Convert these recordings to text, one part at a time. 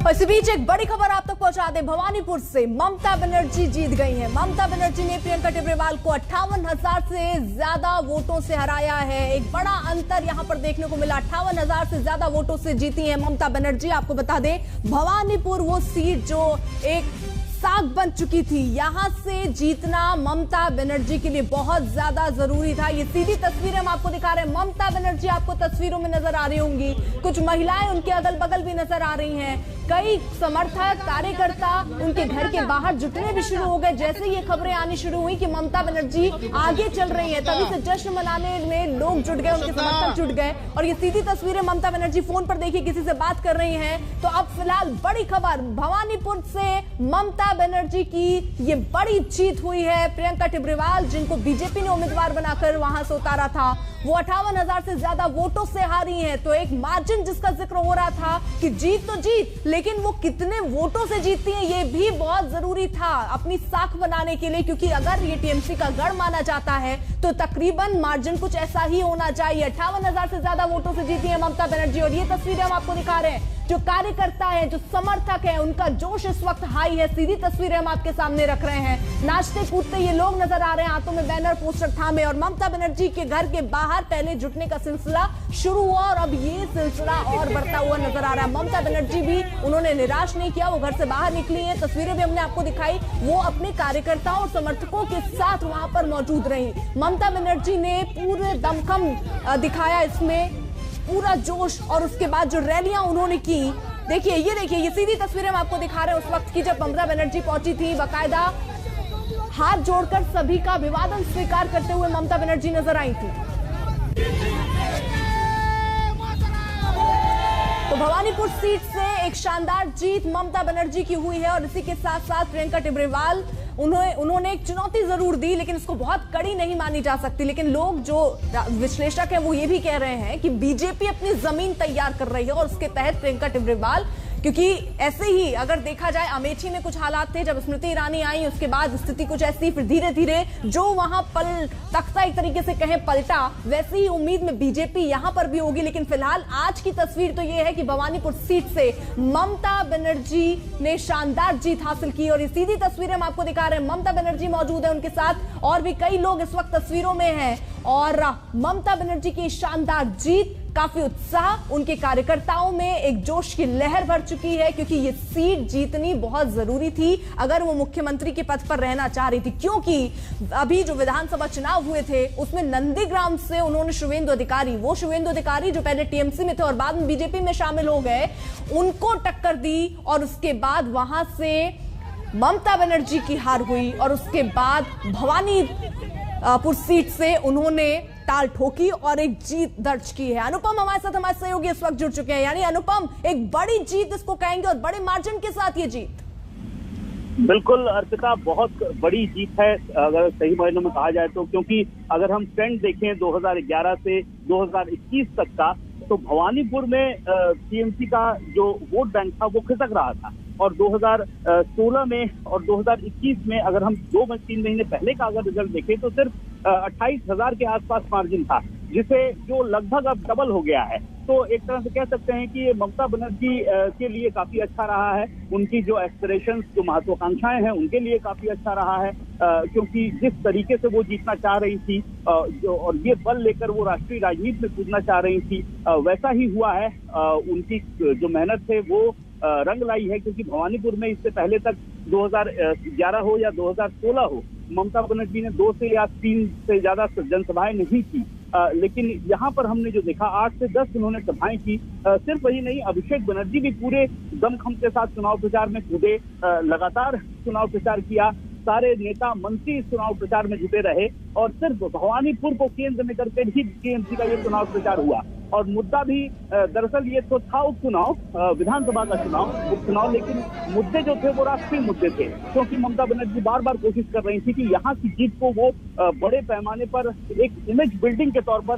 इसी बीच एक बड़ी खबर आप तक पहुंचा दें। भवानीपुर से ममता बनर्जी जीत गई हैं। ममता बनर्जी ने प्रियंका टिब्रेवाल को 58,000 से ज्यादा वोटों से हराया है। एक बड़ा अंतर यहां पर देखने को मिला। 58,000 से ज्यादा वोटों से जीती हैं ममता बनर्जी। आपको बता दें, भवानीपुर वो सीट जो एक साख बन चुकी थी, यहां से जीतना ममता बनर्जी के लिए बहुत ज्यादा जरूरी था। ये सीधी तस्वीरें हम आपको दिखा रहे हैं। ममता बनर्जी आपको तस्वीरों में नजर आ रही होंगी। कुछ महिलाएं उनके अगल बगल भी नजर आ रही हैं। कई समर्थक कार्यकर्ता उनके घर के बाहर जुटने भी शुरू हो गए। जैसे ये खबरें आनी शुरू हुई कि ममता बनर्जी आगे चल रही है, तभी से जश्न मनाने में लोग जुट गए, उनके समर्थक जुट गए। और ये सीधी तस्वीरें ममता बनर्जी फोन पर देखिए किसी से बात कर रही हैं। तो अब फिलहाल बड़ी खबर, भवानीपुर से ममता बनर्जी की ये बड़ी जीत हुई है। प्रियंका टिब्रेवाल, जिनको बीजेपी ने उम्मीदवार बनाकर वहां से उतारा था, वो 58,000 से ज्यादा वोटों से हारी हैं। तो एक मार्जिन जिसका जिक्र हो रहा था कि जीत तो जीत, लेकिन वो कितने वोटों से जीतती हैं ये भी बहुत जरूरी था अपनी साख बनाने के लिए, क्योंकि अगर ये टीएमसी का गढ़ माना जाता है तो तकरीबन मार्जिन कुछ ऐसा ही होना चाहिए। 58,000 से ज्यादा वोटों से जीती है ममता बनर्जी। और ये तस्वीरें हम आपको दिखा रहे हैं। जो कार्यकर्ता है, जो समर्थक है, उनका जोश इस वक्त हाई है। सीधी तस्वीरें हम आपके सामने रख रहे हैं। नाचते कूदते ये लोग नजर आ रहे हैं, हाथों में बैनर पोस्टर थामे। और ममता बनर्जी के घर के बाहर पहले जुटने का सिलसिला शुरू हुआ और अब ये सिलसिला और बढ़ता हुआ नजर आ रहा है। ममता बनर्जी भी उन्होंने निराश नहीं किया, वो घर से बाहर निकली है। तस्वीरें भी हमने आपको दिखाई। वो अपने कार्यकर्ताओं और समर्थकों के साथ वहां पर मौजूद रही। ममता बनर्जी ने पूरे दमखम दिखाया, इसमें पूरा जोश। और उसके बाद जो रैलियां उन्होंने की, देखिए ये सीधी तस्वीरें हम आपको दिखा रहे हैं उस वक्त की जब ममता बनर्जी पहुंची थी। बाकायदा हाथ जोड़कर सभी का अभिवादन स्वीकार करते हुए ममता बनर्जी नजर आई थी। तो भवानीपुर सीट से एक शानदार जीत ममता बनर्जी की हुई है। और इसी के साथ साथ प्रियंका टिब्रेवाल, उन्होंने एक चुनौती जरूर दी, लेकिन इसको बहुत कड़ी नहीं मानी जा सकती। लेकिन लोग जो विश्लेषक हैं वो ये भी कह रहे हैं कि बीजेपी अपनी जमीन तैयार कर रही है और उसके तहत प्रियंका टिब्रेवाल, क्योंकि ऐसे ही अगर देखा जाए अमेठी में कुछ हालात थे जब स्मृति ईरानी आई, उसके बाद स्थिति कुछ ऐसी, फिर धीरे धीरे जो वहां तख्ता एक तरीके से कहें पलटा, वैसी ही उम्मीद में बीजेपी यहां पर भी होगी। लेकिन फिलहाल आज की तस्वीर तो ये है कि भवानीपुर सीट से ममता बनर्जी ने शानदार जीत हासिल की। और ये सीधी तस्वीरें हम आपको दिखा रहे हैं। ममता बनर्जी मौजूद है, उनके साथ और भी कई लोग इस वक्त तस्वीरों में हैं। और ममता बनर्जी की शानदार जीत, काफी उत्साह, उनके कार्यकर्ताओं में एक जोश की लहर भर चुकी है, क्योंकि ये सीट जीतनी बहुत जरूरी थी अगर वो मुख्यमंत्री के पद पर रहना चाह रही थी। क्योंकि अभी जो विधानसभा चुनाव हुए थे उसमें नंदीग्राम से उन्होंने शुवेंदु अधिकारी जो पहले टीएमसी में थे और बाद में बीजेपी में शामिल हो गए, उनको टक्कर दी। और उसके बाद वहां से ममता बनर्जी की हार हुई और उसके बाद भवानीपुर सीट से उन्होंने ताल ठोकी और एक जीत दर्ज की है। अनुपम हमारे साथ, हमारे सहयोगी इस वक्त जुड़ चुके हैं। यानी अनुपम, एक बड़ी जीत इसको कहेंगे और बड़े मार्जिन के साथ ये जीत। बिल्कुल अर्पिता, बहुत बड़ी जीत है अगर सही मायनों में कहा जाए तो, क्योंकि अगर हम ट्रेंड देखें 2011 से 2021 तक का, तो भवानीपुर में टीएमसी का जो वोट बैंक था वो खिसक रहा था। और 2016 में और 2021 में अगर हम 2-3 महीने पहले का अगर रिजल्ट देखें तो सिर्फ 28,000 के आसपास मार्जिन था, जिसे जो लगभग अब डबल हो गया है। तो एक तरह से कह सकते हैं कि ये ममता बनर्जी के लिए काफी अच्छा रहा है। उनकी जो एस्पिरेशंस, जो महत्वाकांक्षाएं हैं, उनके लिए काफी अच्छा रहा है, क्योंकि जिस तरीके से वो जीतना चाह रही थी और ये बल लेकर वो राष्ट्रीय राजनीति में कूदना चाह रही थी, वैसा ही हुआ है। उनकी जो मेहनत है वो रंग लाई है, क्योंकि भवानीपुर में इससे पहले तक 2011 हो या 2016 हो, ममता बनर्जी ने 2 से या 3 से ज्यादा जनसभाएं नहीं की। लेकिन यहाँ पर हमने जो देखा 8 से 10 उन्होंने सभाएं की। सिर्फ वही नहीं, अभिषेक बनर्जी भी पूरे दमखम के साथ चुनाव प्रचार में कूदे, लगातार चुनाव प्रचार किया। सारे नेता मंत्री इस चुनाव प्रचार में जुटे रहे और सिर्फ भवानीपुर को केंद्र में करके ही टीएमसी का ये चुनाव प्रचार हुआ। और मुद्दा भी दरअसल ये तो था उपचुनाव, विधानसभा का उपचुनाव, लेकिन मुद्दे जो थे वो राष्ट्रीय मुद्दे थे, क्योंकि ममता बनर्जी बार बार कोशिश कर रही थी कि यहाँ की जीत को वो बड़े पैमाने पर एक इमेज बिल्डिंग के तौर पर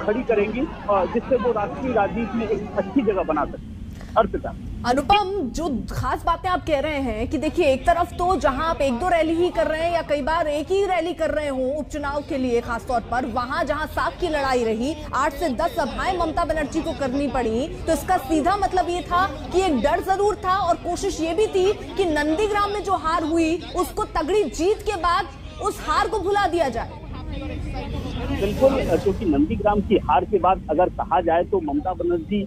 खड़ी करेंगी, जिससे वो राष्ट्रीय राजनीति में एक अच्छी जगह बना सके। अर्पिता। अनुपम, जो खास बातें आप कह रहे हैं कि देखिए, एक तरफ तो जहां आप एक दो रैली ही कर रहे हैं या कई बार एक ही रैली कर रहे हो उपचुनाव के लिए, खासतौर पर वहां जहां साख की लड़ाई रही, 8 से 10 सभाएं ममता बनर्जी को करनी पड़ी, तो इसका सीधा मतलब ये था कि एक डर जरूर था और कोशिश ये भी थी कि नंदीग्राम में जो हार हुई उसको तगड़ी जीत के बाद उस हार को भुला दिया जाए। बिल्कुल, क्योंकि नंदीग्राम की हार के बाद अगर कहा जाए तो ममता बनर्जी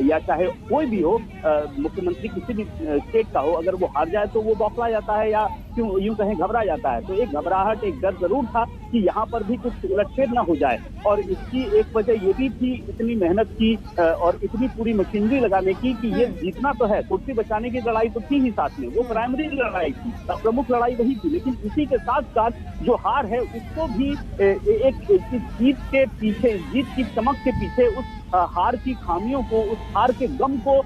या चाहे कोई भी हो, मुख्यमंत्री किसी भी स्टेट का हो, अगर वो हार जाए तो वो बौखला जाता है या क्यों यूं कहें घबरा जाता है। तो एक घबराहट, एक डर जरूर था कि यहाँ पर भी कुछ उलटफेर न हो जाए, और इसकी एक वजह ये भी थी इतनी मेहनत की और इतनी पूरी मशीनरी लगाने की कि ये जीतना तो है, कुर्सी बचाने की लड़ाई तो थी ही साथ में, वो प्राइमरी लड़ाई थी, प्रमुख लड़ाई वही थी, लेकिन इसी के साथ साथ जो हार है उसको भी एक जीत के पीछे, जीत की चमक के पीछे उस हार की खामियों को, उस हार के गम को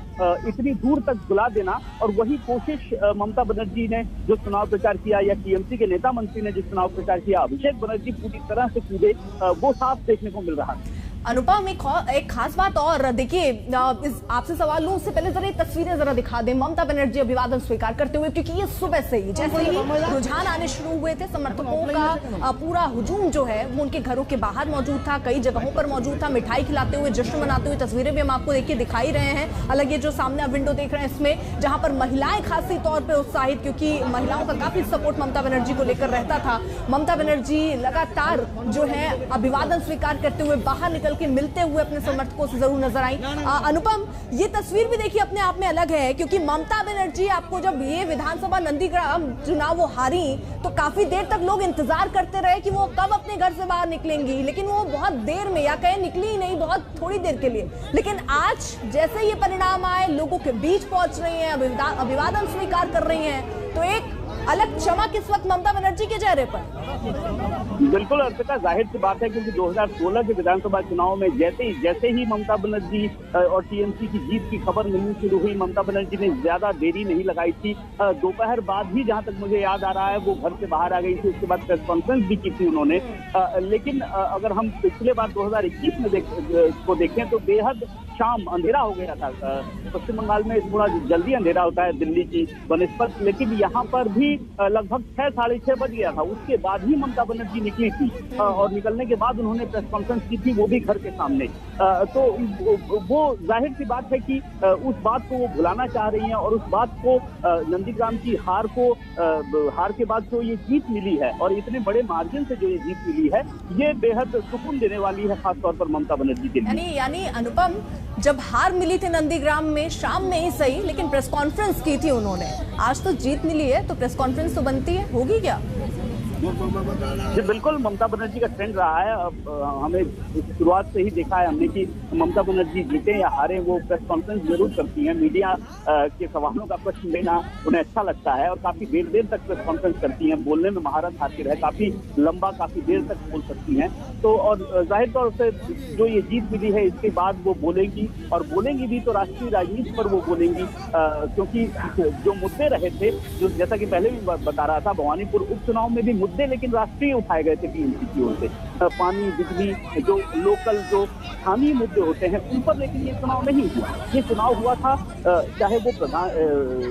इतनी दूर तक बुला देना, और वही कोशिश ममता बनर्जी ने जो चुनाव प्रचार किया या टीएमसी के नेता मंत्री ने जो चुनाव प्रचार किया, अभिषेक बनर्जी पूरी तरह से कूदे, वो साफ देखने को मिल रहा है। अनुपम, एक खास बात और देखिए, आपसे सवाल लूं उससे पहले जरा तस्वीरें जरा दिखा दें ममता बनर्जी अभिवादन स्वीकार करते हुए, क्योंकि ये सुबह से ही जैसे ही रुझान आने शुरू हुए थे, समर्थकों का पूरा हुजूम जो है वो उनके घरों के बाहर मौजूद था, कई जगहों पर मौजूद था, मिठाई खिलाते हुए, जश्न मनाते हुए तस्वीरें भी हम आपको देखिए दिखाई रहे हैं। अलग ये जो सामने आप विंडो देख रहे हैं इसमें, जहां पर महिलाएं खासी तौर पर उत्साहित, क्योंकि महिलाओं का काफी सपोर्ट ममता बनर्जी को लेकर रहता था। ममता बनर्जी लगातार जो है अभिवादन स्वीकार करते हुए बाहर निकल के मिलते हुए अपने समर्थकों से जरूर नजर आई। अनुपम, ये तस्वीर भी देखिए अपने आप में अलग है, क्योंकि ममता बनर्जी आपको जब ये विधानसभा नंदीग्राम चुनाव वो हारी तो काफी देर तक लोग इंतजार करते रहे कि वो कब अपने घर से बाहर निकलेंगी, लेकिन वो बहुत देर में, या कहें निकली ही नहीं, बहुत थोड़ी देर के लिए। लेकिन आज जैसे ये परिणाम आए, लोगों के बीच पहुंच रही हैं, अभिवादन स्वीकार कर रही हैं, तो एक अलग चमक इस वक्त ममता बनर्जी के चेहरे पर। बिल्कुल अर्पिता, जाहिर सी बात है, क्योंकि 2016 के विधानसभा चुनाव में जैसे ही ममता बनर्जी और टीएमसी की जीत की खबर मिलनी शुरू हुई, ममता बनर्जी ने ज्यादा देरी नहीं लगाई थी, दोपहर बाद ही, जहां तक मुझे याद आ रहा है, वो घर से बाहर आ गई थी। उसके बाद प्रेस कॉन्फ्रेंस भी की थी उन्होंने, लेकिन अगर हम पिछले बार 2021 में देखें तो बेहद शाम अंधेरा हो गया था। पश्चिम बंगाल में थोड़ा जल्दी अंधेरा होता है दिल्ली की बनस्पत, लेकिन यहाँ पर भी लगभग 6, साढ़े 6 बज गया था। उसके बाद ही ममता बनर्जी निकली थी, और निकलने के बाद उन्होंने प्रेस कॉन्फ्रेंस की थी, वो भी घर के सामने। तो वो जाहिर सी बात है कि उस बात को वो भुलाना चाह रही हैं, और उस बात को, नंदीग्राम की हार के बाद जो ये जीत मिली है और इतने बड़े मार्जिन से जो ये जीत मिली है, ये बेहद सुकून देने वाली है, खासतौर पर ममता बनर्जी के लिए। यानी अनुपम, जब हार मिली थी नंदीग्राम में, शाम में ही सही, लेकिन प्रेस कॉन्फ्रेंस की थी उन्होंने। आज तो जीत मिली है तो प्रेस कॉन्फ्रेंस तो बनती है, होगी क्या? जी बिल्कुल, ममता बनर्जी का ट्रेंड रहा है। अब हमें शुरुआत से ही देखा है हमने कि ममता बनर्जी जीते या हारे, वो प्रेस कॉन्फ्रेंस जरूर करती हैं। मीडिया के सवालों का प्रश्न लेना उन्हें अच्छा लगता है, और काफी देर तक प्रेस कॉन्फ्रेंस करती हैं। बोलने में महारत हासिल है, काफी लंबा, काफी देर तक बोल सकती हैं। तो और जाहिर तौर से जो ये जीत मिली है, इसके बाद वो बोलेंगी, और बोलेंगी भी तो राष्ट्रीय राजनीति पर वो बोलेंगी, क्योंकि जो मुद्दे रहे थे, जो जैसा कि पहले भी बता रहा था, भवानीपुर उपचुनाव में भी मुद्दे लेकिन राष्ट्रीय उठाए गए थे टीएमसी की ओर से, पानी, बिजली, जो लोकल, जो स्थानीय मुद्दे होते हैं उन पर, लेकिन ये चुनाव नहीं हुआ। ये चुनाव हुआ था, चाहे वो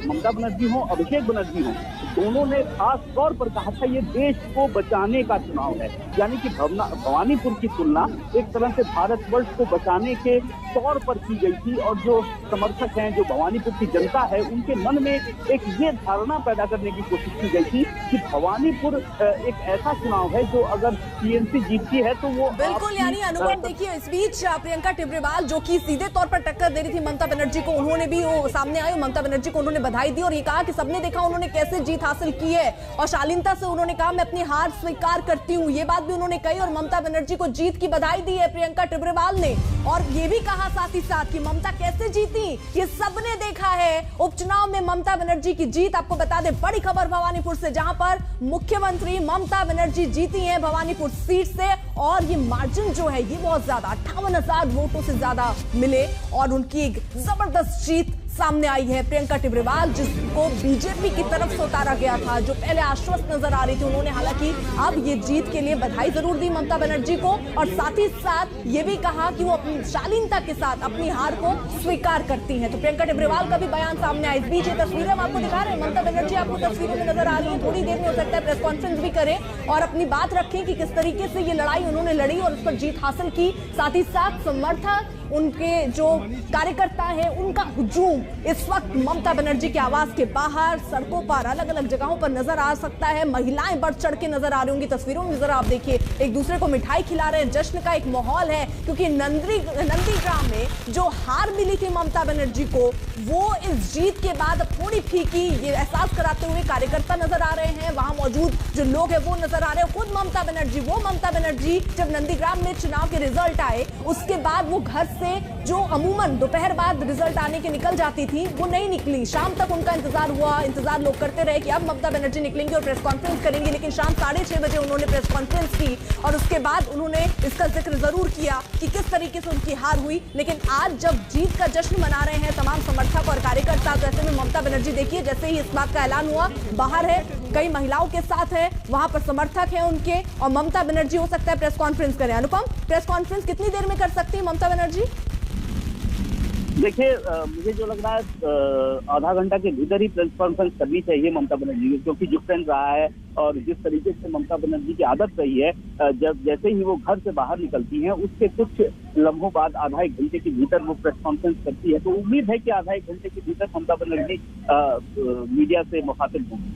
ममता बनर्जी हो, अभिषेक बनर्जी हो, दोनों ने खास तौर पर कहा था ये देश को बचाने का चुनाव है। यानी कि भवानीपुर की तुलना एक तरह से भारतवर्ष को बचाने के तौर पर की गई थी, और जो समर्थक हैं, जो भवानीपुर की जनता है, उनके मन में एक ये धारणा पैदा करने की कोशिश की गई थी कि भवानीपुर एक ऐसा चुनाव है जो अगर टीएमसी जीतती है तो वो बिल्कुल। यानी अनुभव देखिए, इस बीच प्रियंका टिब्रेवाल जो कि सीधे तौर पर टक्कर दे रही थी ममता बनर्जी को, उन्होंने भी वो सामने आई, ममता बनर्जी को उन्होंने बधाई दी और ये कहा कि सबने देखा उन्होंने कैसे जीत हासिल की है, और शालीनता से उन्होंने कहा मैं अपनी हार स्वीकार करती हूँ, ये बात भी उन्होंने कही, और ममता बनर्जी को जीत की बधाई दी है प्रियंका टिब्रेवाल ने। और ये भी कहा साथ ही साथ कि ममता कैसे जीती ये सबने देखा है। उपचुनाव में ममता बनर्जी की जीत, आपको बता दें बड़ी खबर भवानीपुर से, जहां पर मुख्यमंत्री ममता बनर्जी जीती हैं भवानीपुर सीट से, और ये मार्जिन जो है ये बहुत ज्यादा 58,000 वोटों से ज्यादा मिले, और उनकी एक जबरदस्त जीत सामने आई है। प्रियंका टिब्रेवाल, जिसको बीजेपी की तरफ से उतारा गया था, जो पहले आश्वस्त नजर आ रही थी, उन्होंने हालांकि अब ये जीत के लिए बधाई जरूर दी ममता बनर्जी को और साथ ही साथ ये भी कहा कि वो अपनी शालीनता के साथ अपनी हार को स्वीकार करती हैं। तो प्रियंका टिब्रेवाल का भी बयान सामने आया। इस बीच ये तस्वीरें हम आपको दिखा रहे हैं। ममता बनर्जी आपको तस्वीरों में नजर आ रही है। थोड़ी देर में हो सकता है प्रेस कॉन्फ्रेंस भी करें और अपनी बात रखें कि किस तरीके से ये लड़ाई उन्होंने लड़ी और उस पर जीत हासिल की। साथ ही साथ समर्थक, उनके जो कार्यकर्ता हैं, उनका हुजूम इस वक्त ममता बनर्जी के आवास के बाहर, सड़कों पर, अलग अलग जगहों पर नजर आ सकता है। महिलाएं बढ़ चढ़ के नजर आ रही होंगी तस्वीरों में। जरा आप देखिए, एक दूसरे को मिठाई खिला रहे हैं, जश्न का एक माहौल है, क्योंकि नंदीग्राम में जो हार मिली थी ममता बनर्जी को, वो इस जीत के बाद अब थोड़ी फीकी, ये एहसास कराते हुए कार्यकर्ता नजर आ रहे हैं। वहां मौजूद जो लोग हैं वो नजर आ रहे हैं। खुद ममता बनर्जी, वो ममता बनर्जी जब नंदीग्राम में चुनाव के रिजल्ट आए, उसके बाद वो घर से जो अमूमन दोपहर बाद रिजल्ट आने के निकल जाती थी, वो नहीं निकली। शाम तक उनका इंतजार हुआ, इंतजार लोग करते रहे कि अब ममता बनर्जी निकलेंगे और प्रेस कॉन्फ्रेंस करेंगे, लेकिन शाम 6:30 बजे उन्होंने प्रेस कॉन्फ्रेंस की और उसके बाद उन्होंने इसका जिक्र जरूर किया कि किस तरीके से उनकी हार हुई। लेकिन आज जब जीत का जश्न मना रहे हैं तमाम समर्थक और कार्यकर्ता, तो ऐसे में ममता बनर्जी देखिए, जैसे ही इस बात का ऐलान हुआ, बाहर है, कई महिलाओं के साथ है, वहां पर समर्थक हैं उनके, और ममता बनर्जी हो सकता है प्रेस कॉन्फ्रेंस करें। अनुपम, प्रेस कॉन्फ्रेंस कितनी देर में कर सकती है ममता बनर्जी? देखिए, मुझे जो लग रहा है आधा घंटा के भीतर ही प्रेस कॉन्फ्रेंस करनी चाहिए ममता बनर्जी की, क्योंकि जो ट्रेंड रहा है और जिस तरीके से ममता बनर्जी की आदत रही है, जब जैसे ही वो घर से बाहर निकलती हैं, उसके कुछ लम्हों बाद आधा एक घंटे के भीतर वो प्रेस कॉन्फ्रेंस करती है। तो उम्मीद है कि आधा एक घंटे के भीतर ममता बनर्जी मीडिया से मुखातिब होंगी।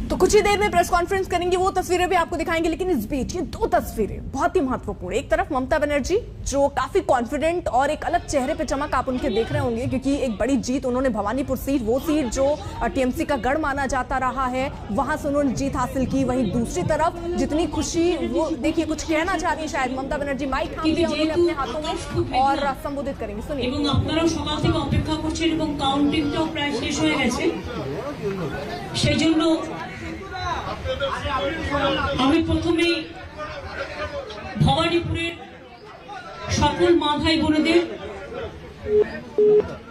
तो कुछ ही देर में प्रेस कॉन्फ्रेंस करेंगे, वो तस्वीरें भी आपको दिखाएंगे। लेकिन इस बीच ये दो तस्वीरें बहुत ही महत्वपूर्ण। एक तरफ ममता बनर्जी जो काफी कॉन्फिडेंट और एक अलग चेहरे पे चमक आप उनके देख रहे होंगे, क्योंकि एक बड़ी जीत उन्होंने भवानीपुर सीट, वो सीट जो टीएमसी का गढ़ माना जाता रहा है, वहां से उन्होंने जीत हासिल की। वहीं दूसरी तरफ जितनी खुशी, वो देखिए कुछ कहना चाह रही है शायद ममता बनर्जी, माइक थाम लिया उन्होंने अपने हाथों में और संबोधित करेंगे। सुनिए। অপেক্ষা করছেন এবং কাউন্টিংটাও প্রায় শেষ হয়ে গেছে, সেই জন্য আমি প্রথমেই ভবানীপুরের সকল মা ভাই বোনেদের,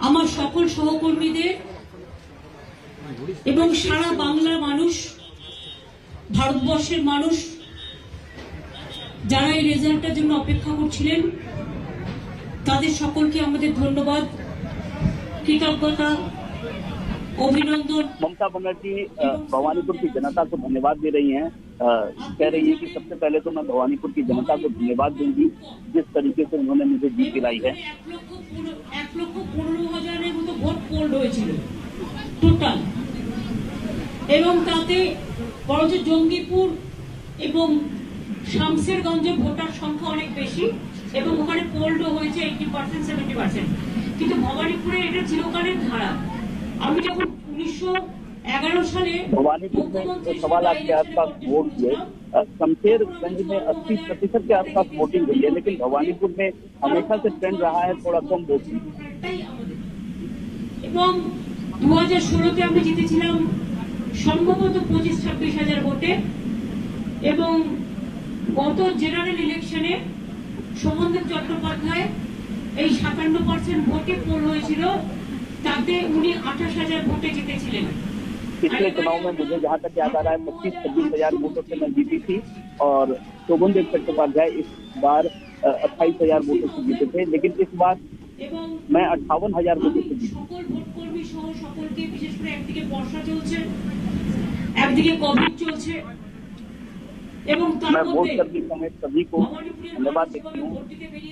আমার সকল সহকর্মীদের এবং সারা বাংলার মানুষ, ভারতবর্ষের মানুষ যারা এই রেজাল্টের জন্য অপেক্ষা করছিলেন, তাদের সকলকে আমাদের ধন্যবাদ, কৃতজ্ঞতা, अभिनंदन। ममता बनर्जी भवानीपुर की जनता को धन्यवाद दे रही हैं। कह रही है कि सबसे पहले तो मैं भवानीपुर की जनता को धन्यवाद दूंगी, जिस तरीके से उन्होंने मुझे जीत दिलाई है। 1,15,000 মতো ভোট পোল হয়েছিল টোটাল, এবং তাতে বরঞ্চ জঙ্গিপুর এবং শামসেরগঞ্জে ভোটার সংখ্যা অনেক বেশি এবং ওখানে পোলও হয়েছে 80%, 70%। কিন্তু ভবানীপুরে এটা চিরকালের ধারা। আমি যখন 1911 সালে भवानीपुर में 1.25 लाख के आसपास वोट हुए, शमशेरगंज में 80% के आसपास वोटिंग हुई है, लेकिन भवानीपुर में हमेशा से ट्रेंड रहा है थोड़ा कम वोटिंग। এবং 2016-তে আমরা জিতেছিলাম সম্ভবত 25-26 হাজার ভোটে, এবং গত জেনারেল ইলেকশনে সমন্বিত চট্টোপাধ্যায় এই 57% ভোটে পোল হয়েছিল, তাতে উনি 28,000 ভোটে জিতেছিলেন। पिछले चुनाव में मुझे जहाँ तक याद आ रहा है 25-26 हजार वोटों से मैं जीती थी, और शोभनदेव चट्टोपाध्याय इस बार 28,000 वोटों से जीते थे, लेकिन इस बार मैं 58,000 वोटों से जीती। সকল ভোটকর্মী সহ সকলকে, বিশেষ করে একদিকে বর্ষা চলছে, একদিকে কোভিড চলছে, এবং তার मैं वोट মধ্যে करते समय सभी को धन्यवाद देती हूँ।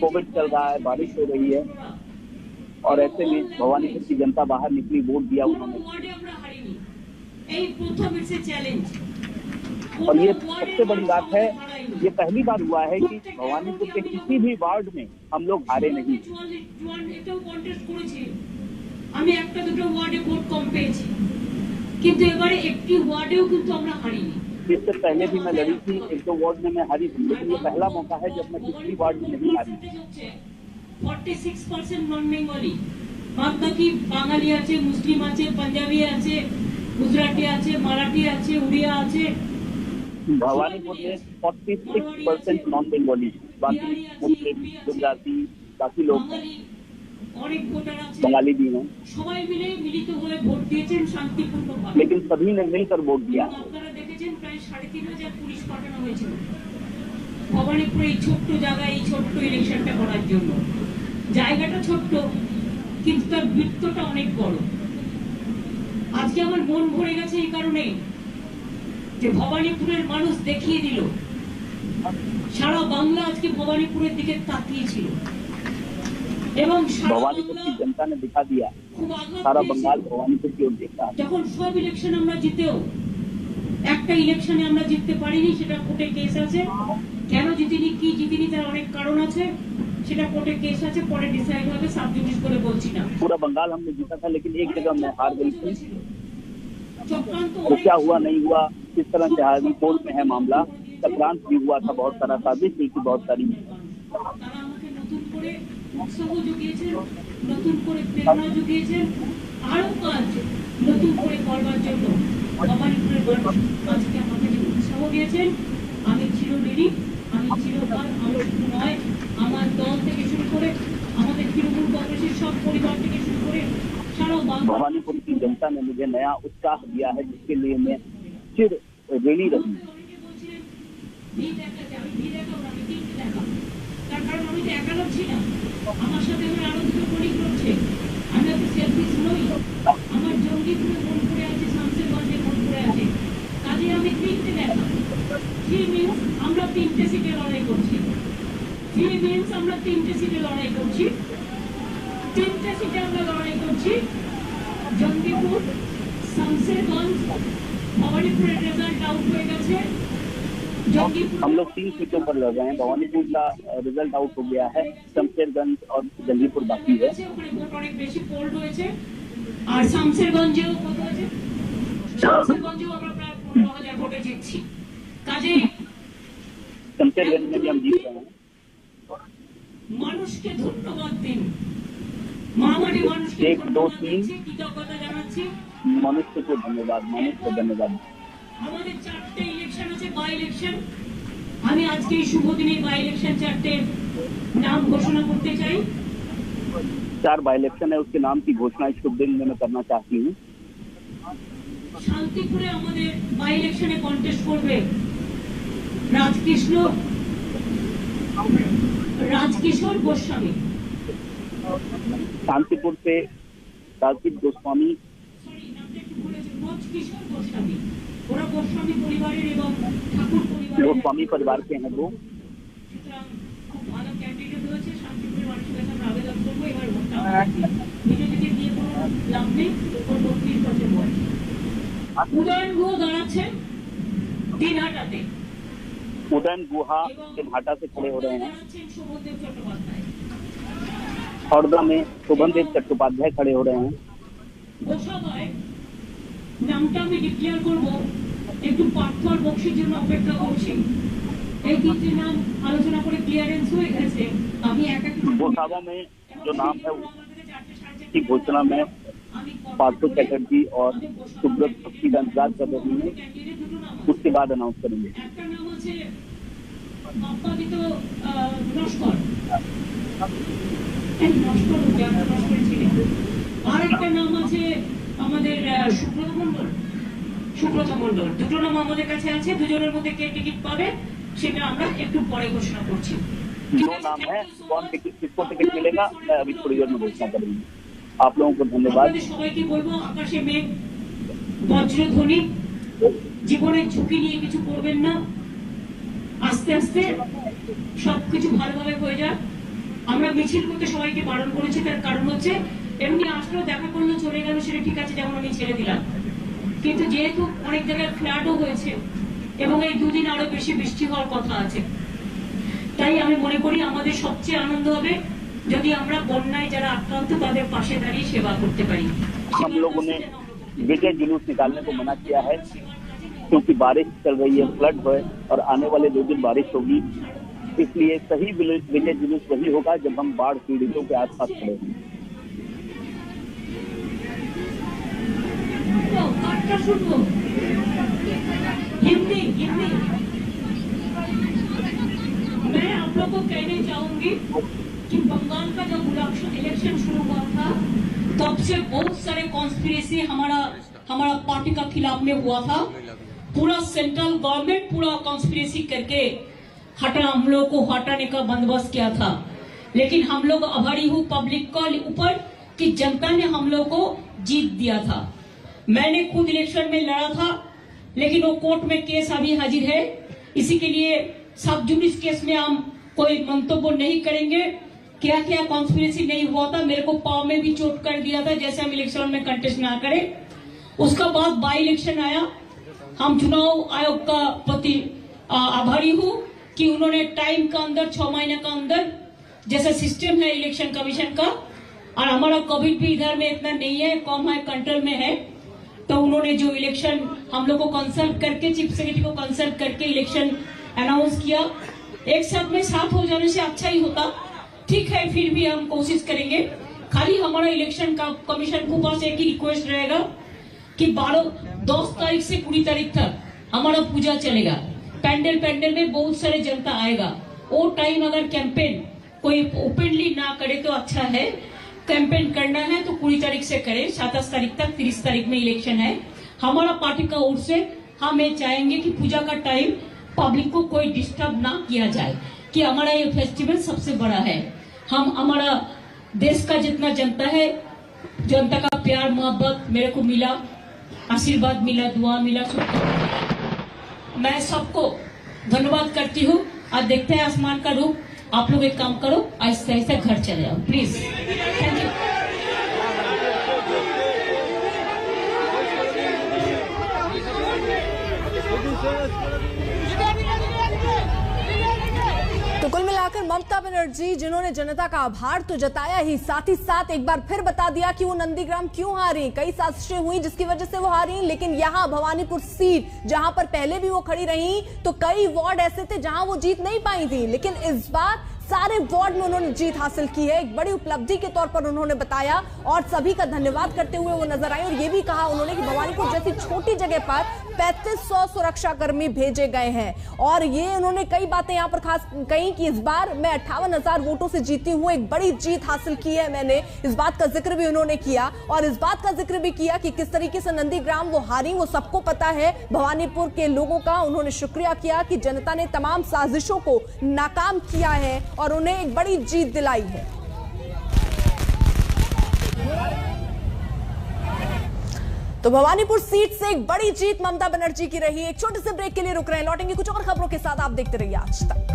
कोविड चल रहा है, बारिश हो रही है, और ऐसे में भवानीपुर की जनता बाहर निकली, वोट दिया उन्होंने। और ये सबसे बड़ी बात है, ये पहली बार हुआ है कि भवानीपुर के किसी भी वार्ड में हम लोग हारे नहीं। আমি একটা দুটো ওয়ার্ডে ভোট কম পেয়েছি, কিন্তু এবারে একটি ওয়ার্ডেও কিন্তু আমরা হারিনি। इससे पहले भी मैं लड़ी थी, 1-2 वार्ड में मैं हारी थी, लेकिन ये पहला मौका है जब मैं किसी वार्ड में नहीं हारी। 46% নন বেঙ্গলি, বাদ বাকি বাঙালি আছে, মুসলিম আছে, পাঞ্জাবি আছে, গুজরাটি আছে, মারাঠি আছে, উড়িয়া আছে। भवानीपुर में 46% नॉन बेंगोली, बाकी मुस्लिम, गुजराती, बाकी लोग। অনেক ভোটার আছে, बंगाली भी हैं, সবাই মিলে মিলিত হয়ে ভোট দিয়েছেন শান্তিপূর্ণভাবে। लेकिन सभी ने मिलकर वोट दिया। এবং আপনারা দেখেছেন প্রায় 3,500 পুলিশ পাঠানো হয়েছিল ভবানীপুরে এই ছোট্ট জায়গায় এই ছোট্ট ইলেকশনটা করার জন্য। জায়গাটা ছোট্ট কিন্তু তার বৃত্তটা অনেক বড়। আজকে আমার মন ভরে গেছে এই কারণে যে ভবানীপুরের মানুষ দেখিয়ে দিল, সারা বাংলা আজকে ভবানীপুরের দিকে তাকিয়েছিল এবং भवानीपुर की जनता ने दिखा दिया, খুব আঘাত सारा পেয়েছিল। बंगाल भवानीपुर की ओर देखता है। যখন সব ইলেকশন আমরা জিতেও একটা ইলেকশনে আমরা জিততে পারিনি, সেটা কোর্টে কেস আছে। কেন জিতিনি, কি জিতিনি, তার অনেক কারণ আছে, সেটা কোর্টে কেস আছে, পরে ডিসাইড হবে, সাব জুডিস করে বলছি না। पूरा बंगाल हमने जीता था, लेकिन एक जगह में हार गई थी। চক্রান্ত वो क्या हुआ नहीं हुआ, किस तरह से हार गई, कोर्ट में है मामला। चक्रांत भी हुआ था, बहुत सारा साजिश हुई थी, बहुत सारी। তারা আমাকে নতুন করে উৎসাহ জুগিয়েছেন, নতুন করে প্রেরণা জুগিয়েছেন, আরো কাজ নতুন করে করবার জন্য ভবানীপুরের মানুষ আজকে আমাকে যে উৎসাহ দিয়েছেন, আমি চিরঋণী, আমি চিরকাল। আমি শুধু নয়, আমার দল থেকে শুরু করে আমাদের তৃণমূল কংগ্রেসের সব পরিবার থেকে শুরু করে সারা বাংলা भवानीपुर की जनता ने मुझे नया उत्साह दिया है, जिसके लिए मैं चिर ऋणी रही। অনেকে বলছিলেন ভিড় দেখাতে, আমি ভিড় দেখাবো না, আমি তিনটে দেখাবো। তার কারণ আমি তো একা লোক ছিলাম, আমার সাথে আমার আরো দুটো কলিগ রয়েছে। আমি তো সেলফিশ নই, আমার জঙ্গিপুরে মন পড়ে আছে, শামসেরগঞ্জে মন পড়ে আছে, কাজে আমি তিনটে দেখাবো। 3 মিনিটস আমরা 3টে সিটে লড়াই করছি, 3 মিনিটস আমরা 3টে সিটে লড়াই করছি, 3টে সিটে আমরা লড়াই করছি। জঙ্গিপুর, শামসেরগঞ্জ, ভবানীপুরের রেজাল্ট আউট হয়ে গেছে। हम लोग 3 सीटों पर लड़ रहे हैं। भवानीपुर का रिजल्ट आउट हो गया है, शमशेरगंज और जंगीपुर बाकी है। ওখানে ভোট অনেক বেশি পোল হয়েছে। আর শামসেরগঞ্জেও কত হয়েছে? শামসেরগঞ্জেও আমরা প্রায় 15,000 ভোটে জিতছি। কাজে शमशेरगंज में भी हम जीत रहे हैं। মানুষকে ধন্যবাদ দিন, মহামারী মানুষকে 1, 2, ধন্যবাদ 3 দিচ্ছি, কৃতজ্ঞতা জানাচ্ছি। मनुष्य को धन्यवाद, मनुष्य को धन्यवाद। আমাদের 4টে ইলেকশন আছে, বাই ইলেকশন। আমি আজকে এই শুভ দিনে বাই ইলেকশন 4টে নাম ঘোষণা করতে চাই। 4 बाई इलेक्शन है, उसके नाम की घोषणा इस शुभ दिन में मैं करना चाहती हूँ। শান্তিপুরে আমাদের বাই ইলেকশনে কন্টেস্ট করবে রাজকিশোর গোস্বামী। शांतिपुर से राजदीप गोस्वामी, সরি, নামটা একটু ভুলেছি, ব্রজকিশোর গোস্বামী। ওরা গোস্বামী পরিবারের এবং ঠাকুর পরিবারের। गोस्वामी परिवार के हैं वो। সুতরাং খুব ভালো ক্যান্ডিডেট হয়েছে। শান্তিপুরের মানুষের কাছে আমরা আবেদন করবো, এবার ভোটটা আমাদের। নিজেদেরকে দিয়ে কোনো লাভ নেই, ওর 32 বছর বয়স। উদয়ন গুহ দাঁড়াচ্ছেন দিনহাটাতে उदयन गुहा के भाटा से खड़े हो रहे हैं। দাঁড়াচ্ছেন শোভনদেব চট্টোপাধ্যায়। हरदा में शोभनदेव चट्टोपाध्याय खड़े हो रहे हैं। গোসাবায় নামটা আমি ডিক্লেয়ার করবো, একটু পার্থ আর বক্সির জন্য অপেক্ষা করছি। এই 3টে নাম আলোচনা করে ক্লিয়ারেন্স হয়ে গেছে। আমি একা गोसावा में जो नाम है उसकी घोषणा में पार्थो चैटर्जी और सुब्रत बख्शी का इंतजार कर रही है, उसके बाद अनाउंस करेंगे। একটা নাম আছে বাপ্পাদিত নস্কর, এই নস্কর যারা নস্কর ছিলেন। আর একটা নাম আছে আমাদের সুব্রত মণ্ডল। দুটো নাম আমাদের কাছে আছে, দুজনের মধ্যে কে টিকিট পাবে সেটা আমরা একটু পরে ঘোষণা করছি। 2 नाम है, कौन टिकट, किसको टिकट मिलेगा, मैं अभी थोड़ी देर में घोषणा करूंगी। आप लोगों को धन्यवाद। আপনাদের সবাইকে বলবো, আকাশে মেঘ, বজ্রধ্বনি, জীবনের ঝুঁকি নিয়ে কিছু করবেন না। আস্তে আস্তে সবকিছু ভালোভাবে হয়ে যাক। আমরা মিছিল করতে সবাইকে বারণ করেছি, তার কারণ হচ্ছে এমনি আসলেও দেখা করলো চলে গেল, সেটা ঠিক আছে, যেমন আমি ছেড়ে দিলাম। কিন্তু যেহেতু অনেক জায়গায় ফ্ল্যাটও হয়েছে এবং এই 2 দিন আরো বেশি বৃষ্টি হওয়ার কথা আছে, তাই আমি মনে করি আমাদের সবচেয়ে আনন্দ হবে যদি আমরা বন্যায় যারা আক্রান্ত তাদের পাশে দাঁড়িয়ে সেবা করতে পারি। हम लोगों ने विजय जुलूस निकालने को मना किया है, क्योंकि बारिश चल रही है, फ्लड है और आने वाले 2 दिन बारिश होगी। इसलिए सही विजय जुलूस वही होगा जब हम बाढ़ पीड़ितों के आसपास खड़े होंगे। हिंदी मैं आप लोगों को कहने चाहूंगी कि पश्चिम बंगाल का जब इलेक्शन शुरू हुआ था तब से बहुत सारे कॉन्स्पिरेसी हमारा पार्टी का खिलाफ में हुआ था। पूरा सेंट्रल गवर्नमेंट पूरा कॉन्स्पिरेसी करके हम लोग को हटाने का बंदोबस्त किया था, लेकिन हम लोग आभारी हूँ पब्लिक का ऊपर कि जनता ने हम लोग को जीत दिया था। मैंने खुद इलेक्शन में लड़ा था, लेकिन वो कोर्ट में केस अभी हाजिर है, इसी के लिए सब जुडिस केस में हम कोई मंतव्य नहीं करेंगे। क्या क्या कॉन्स्पिरेसी नहीं हुआ था, मेरे को पाव में भी चोट कर दिया था जैसे हम इलेक्शन में कंटेस्ट ना करें। उसका बाद बाई इलेक्शन आया, हम चुनाव आयोग का प्रति आभारी हूँ कि उन्होंने टाइम का अंदर 6 महीने का अंदर जैसा सिस्टम है इलेक्शन कमीशन का, और हमारा कोविड भी इधर में इतना नहीं है, कम है, कंट्रोल में है, तो उन्होंने जो इलेक्शन हम लोग को कंसल्ट करके चीफ सेक्रेटरी को कंसल्ट करके इलेक्शन अनाउंस किया। एक साथ में साथ हो जाने से अच्छा ही होता, ठीक है, फिर भी हम कोशिश करेंगे। खाली हमारा इलेक्शन का कमीशन को पास एक ही रिक्वेस्ट रहेगा कि 10 तारीख से 20 तारीख तक हमारा पूजा चलेगा, पैंडल में बहुत सारे जनता आएगा। वो टाइम अगर कैंपेन कोई ओपनली ना करे तो अच्छा है, कैंपेन करना है तो 20 तारीख से करें, 27 तारीख तक, 30 तारीख में इलेक्शन है। हमारा पार्टी का ओर से हम ये चाहेंगे कि पूजा का टाइम पब्लिक को कोई डिस्टर्ब ना किया जाए, कि हमारा ये फेस्टिवल सबसे बड़ा है। हमारा देश का जितना जनता है, जनता का प्यार मोहब्बत मेरे को मिला, आशीर्वाद मिला, दुआ मिला, मैं सबको धन्यवाद करती हूँ। और देखते हैं आसमान का रूप, आप लोग एक काम करो, आहिस्ते आहिस्ते घर चले जाओ प्लीज। Thank you. तो कुल मिलाकर ममता बनर्जी जिन्होंने जनता का आभार तो जताया ही, साथ ही साथ एक बार फिर बता दिया कि वो नंदीग्राम क्यों हारी। कई साजिशें हुई जिसकी वजह से वो हारी, लेकिन यहाँ भवानीपुर सीट जहां पर पहले भी वो खड़ी रही तो कई वार्ड ऐसे थे जहां वो जीत नहीं पाई थी, लेकिन इस बार सारे वार्ड में उन्होंने जीत हासिल की है। एक बड़ी उपलब्धि के तौर पर उन्होंने बताया और सभी का धन्यवाद करते हुए वो नजर आए। और ये भी कहा उन्होंने कि भवानीपुर जैसी छोटी जगह पर 3500 सुरक्षाकर्मी भेजे गए हैं। और ये उन्होंने कई बातें यहाँ पर खास कही कि इस बार मैं 58,000 वोटों से जीती हूँ, एक बड़ी जीत हासिल की है मैंने, इस बात का जिक्र भी उन्होंने किया। और इस बात का जिक्र भी किया कि किस तरीके से नंदीग्राम वो हारी वो सबको पता है, भवानीपुर के लोगों का उन्होंने शुक्रिया किया कि जनता ने तमाम साजिशों को नाकाम किया है और उन्हें एक बड़ी जीत दिलाई है। तो भवानीपुर सीट से एक बड़ी जीत ममता बनर्जी की रही। एक छोटे से ब्रेक के लिए रुक रहे हैं, लौटेंगे कुछ और खबरों के साथ। आप देखते रहिए आज तक।